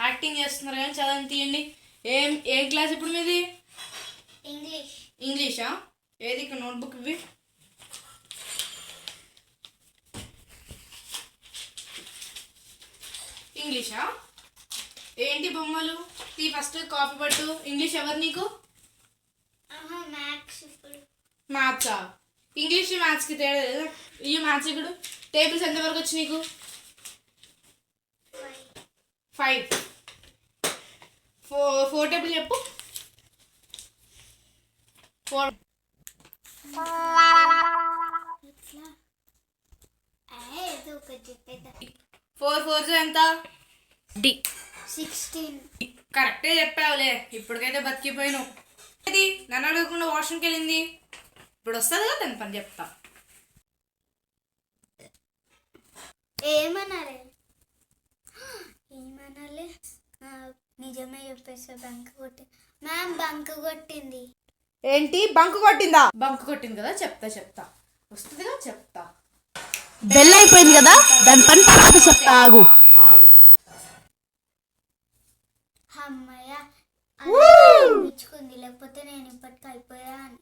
Acting చేస్తున్నారు కానీ చదవని తీయండి. ఏ క్లాస్ ఇప్పుడు మీది? ఇంగ్లీషా? ఏది ఇక్కడ నోట్బుక్ ఇవి? ఇంగ్లీషా? ఏంటి బొమ్మలు? తీ ఫస్ట్ కాపీ పట్టు. ఇంగ్లీష్ ఎవరు నీకు? మ్యాథ్సా? ఇంగ్లీష్ మ్యాథ్స్కి తేడా లేదా? ఈ మ్యాథ్స్ ఇప్పుడు టేబుల్స్ ఎంతవరకు వచ్చి నీకు? 5. 4 టేబుల్ చెప్పు. 4 4 ఎంత? 16. కరెక్టే చెప్పావులే. ఇప్పటికైతే బతికిపోయినావు. అది నన్ను అడగకుండా వాష్రూమ్కి వెళ్ళింది. ఇప్పుడు వస్తుంది కదా దాని పని చెప్తా. ఏమనాలి నిజమే చెప్పేసా. బంక్ కొట్టి మ్యామ్ బంక్ కొట్టింది. ఏంటి బంక్ కొట్టిందా? బంక్ కొట్టింది కదా, చెప్తా వస్తుందిగా చెప్తా. బెల్ అయిపోయింది కదా, దాని పని తర్వాత చెప్తా. ఆగు. అమ్మయ్య అనిపించుకుంది, లేకపోతే నేను ఇప్పటికి అయిపోయా అని.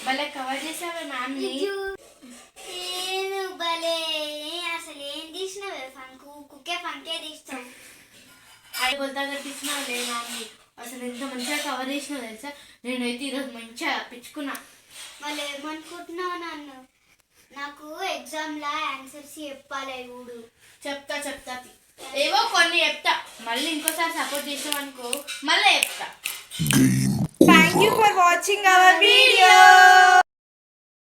భలే కవర్ చేసావే మ్యామ్. నేను భలే అసలు ఏం తీసినావే? ఫంకే తీస్తావు. అయిపోతా కట్టించినావులే మ్యామ్ని. అసలు ఎంత మంచిగా కవర్ చేసినావు తెలుసా. నేనైతే ఈరోజు మంచిగా పిచ్చుకున్నా. మళ్ళీ ఏమనుకుంటున్నావు నన్ను? నాకు ఎగ్జామ్లో ఆన్సర్స్ చెప్పాలి చూడు. చెప్తా ఏవో కొన్ని చెప్తా. మళ్ళీ ఇంకోసారి సపోర్ట్ చేసావు అనుకో మళ్ళీ చెప్తా. Thank you for watching our